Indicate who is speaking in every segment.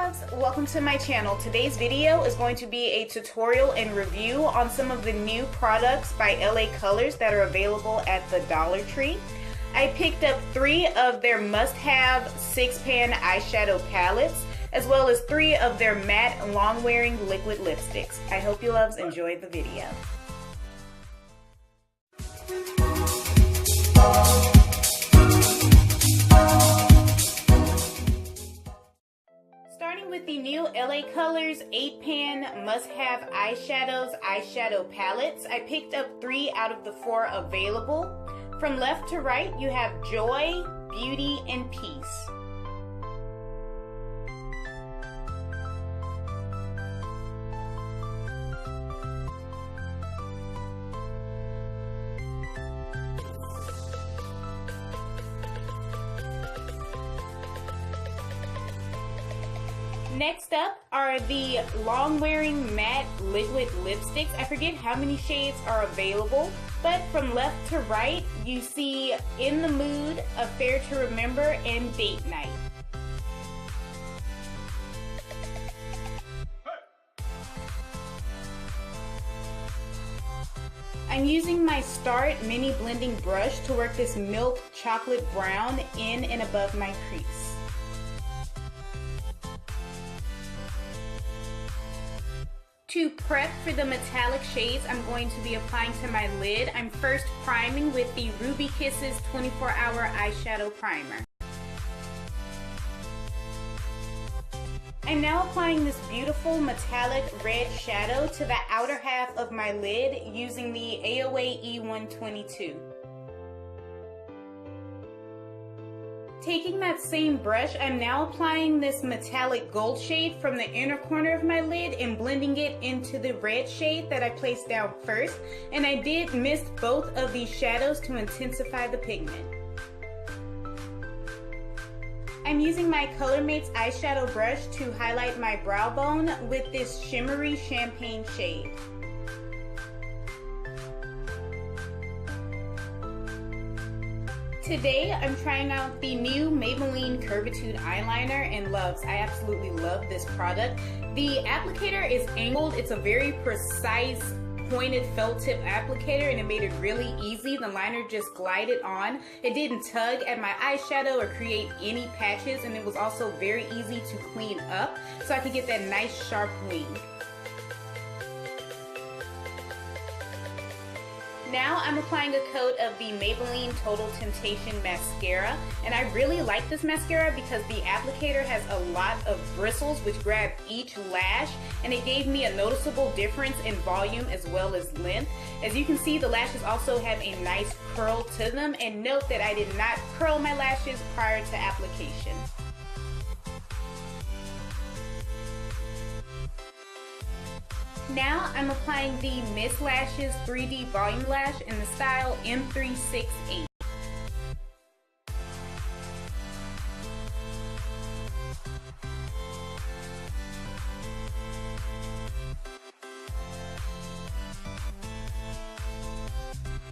Speaker 1: loves, welcome to my channel. Today's video is going to be a tutorial and review on some of the new products by LA Colors that are available at the Dollar Tree. I picked up 3 of their must-have 6-pan eyeshadow palettes, as well as 3 of their matte long-wearing liquid lipsticks. I hope you loves enjoy the video. Starting with the new LA Colors 8-pan must-have eyeshadow palettes, I picked up 3 out of the 4 available. From left to right, you have Joy, Beauty, and Peace. Next up are the long-wearing matte liquid lipsticks. I forget how many shades are available, but from left to right, you see In the Mood, Affair to Remember, and Date Night. I'm using my Start Mini Blending Brush to work this milk chocolate brown in and above my crease. To prep for the metallic shades I'm going to be applying to my lid, I'm first priming with the Ruby Kisses 24-Hour Eyeshadow Primer. I'm now applying this beautiful metallic red shadow to the outer half of my lid using the Aloe E122. Taking that same brush, I'm now applying this metallic gold shade from the inner corner of my lid and blending it into the red shade that I placed down first. And I did mist both of these shadows to intensify the pigment. I'm using my ColorMates eyeshadow brush to highlight my brow bone with this shimmery champagne shade. Today, I'm trying out the new Maybelline Curvitude eyeliner, and loves, I absolutely love this product. The applicator is angled. It's a very precise pointed felt tip applicator, and it made it really easy. The liner just glided on. It didn't tug at my eyeshadow or create any patches, and it was also very easy to clean up so I could get that nice sharp wing. Now I'm applying a coat of the Maybelline Total Temptation Mascara, and I really like this mascara because the applicator has a lot of bristles which grab each lash, and it gave me a noticeable difference in volume as well as length. As you can see, the lashes also have a nice curl to them, and note that I did not curl my lashes prior to application. Now I'm applying the Miss Lashes 3D Volume Lash in the style M368.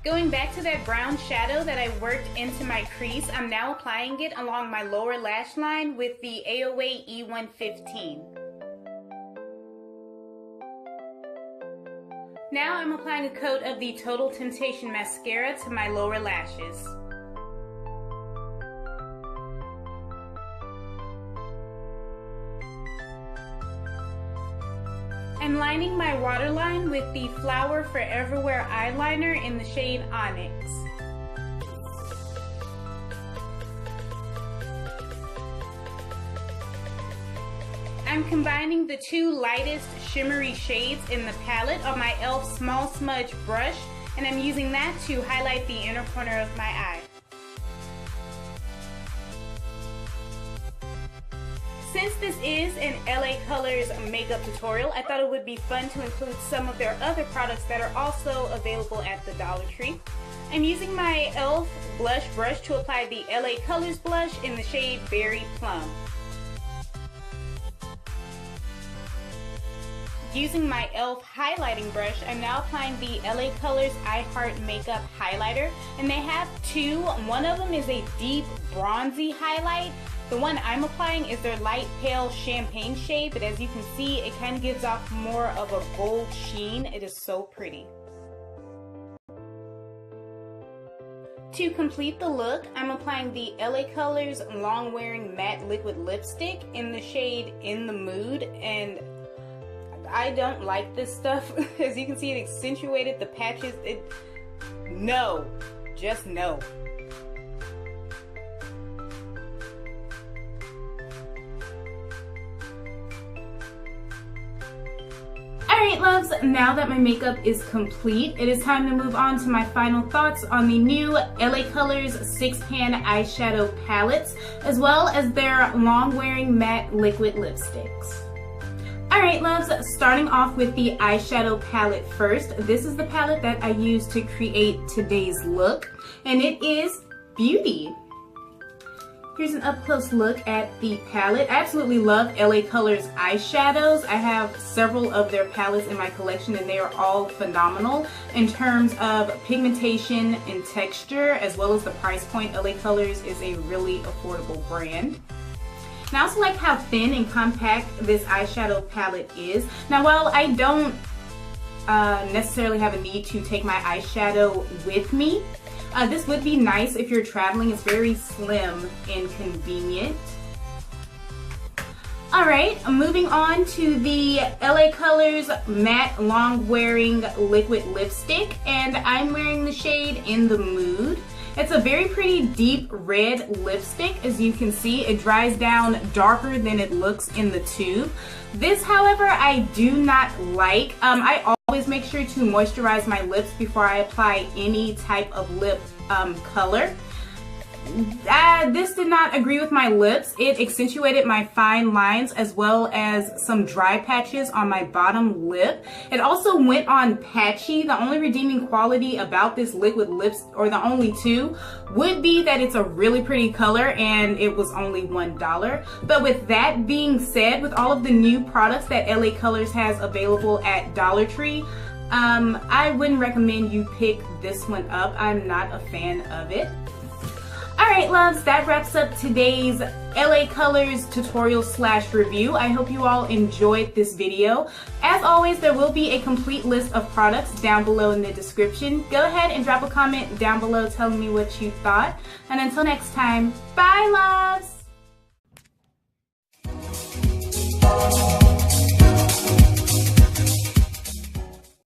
Speaker 1: Going back to that brown shadow that I worked into my crease, I'm now applying it along my lower lash line with the Aloe E115. Now I'm applying a coat of the Total Temptation Mascara to my lower lashes. I'm lining my waterline with the Flower Foreverwear eyeliner in the shade Onyx. I'm combining the 2 lightest shimmery shades in the palette on my e.l.f. Small Smudge brush, and I'm using that to highlight the inner corner of my eye. Since this is an LA Colors makeup tutorial, I thought it would be fun to include some of their other products that are also available at the Dollar Tree. I'm using my e.l.f. blush brush to apply the LA Colors blush in the shade Berry Plum. Using my e.l.f. highlighting brush, I'm now applying the LA Colors I Heart Makeup Highlighter, and they have 2. One of them is a deep bronzy highlight, The one I'm applying is their light pale champagne shade, but as you can see, it kind of gives off more of a gold sheen. It is so pretty. To complete the look, I'm applying the LA Colors Long Wearing Matte Liquid Lipstick in the shade In the Mood, and I don't like this stuff. As you can see, it accentuated the patches. No, just no. Alright loves, now that my makeup is complete, it is time to move on to my final thoughts on the new LA Colors 6-pan eyeshadow palettes, as well as their long-wearing matte liquid lipsticks. Alright loves, starting off with the eyeshadow palette first. This is the palette that I used to create today's look, and it is Beauty. Here's an up-close look at the palette. I absolutely love LA Colors eyeshadows. I have several of their palettes in my collection and they are all phenomenal in terms of pigmentation and texture, as well as the price point. LA Colors is a really affordable brand. And I also like how thin and compact this eyeshadow palette is. Now while I don't necessarily have a need to take my eyeshadow with me, this would be nice if you're traveling. It's very slim and convenient. Alright, moving on to the LA Colors Matte Long Wearing Liquid Lipstick, and I'm wearing the shade In the Mood. It's a very pretty deep red lipstick. As you can see, it dries down darker than it looks in the tube. This, however, I do not like. I always make sure to moisturize my lips before I apply any type of lip color. This did not agree with my lips. It accentuated my fine lines as well as some dry patches on my bottom lip. It also went on patchy. The only redeeming quality about this liquid lips, or the only two, would be that it's a really pretty color and it was only $1. But with that being said, with all of the new products that LA Colors has available at Dollar Tree, I wouldn't recommend you pick this one up. I'm not a fan of it. Alright loves, that wraps up today's LA Colors tutorial / review. I hope you all enjoyed this video. As always, there will be a complete list of products down below in the description. Go ahead and drop a comment down below telling me what you thought. And until next time, bye loves!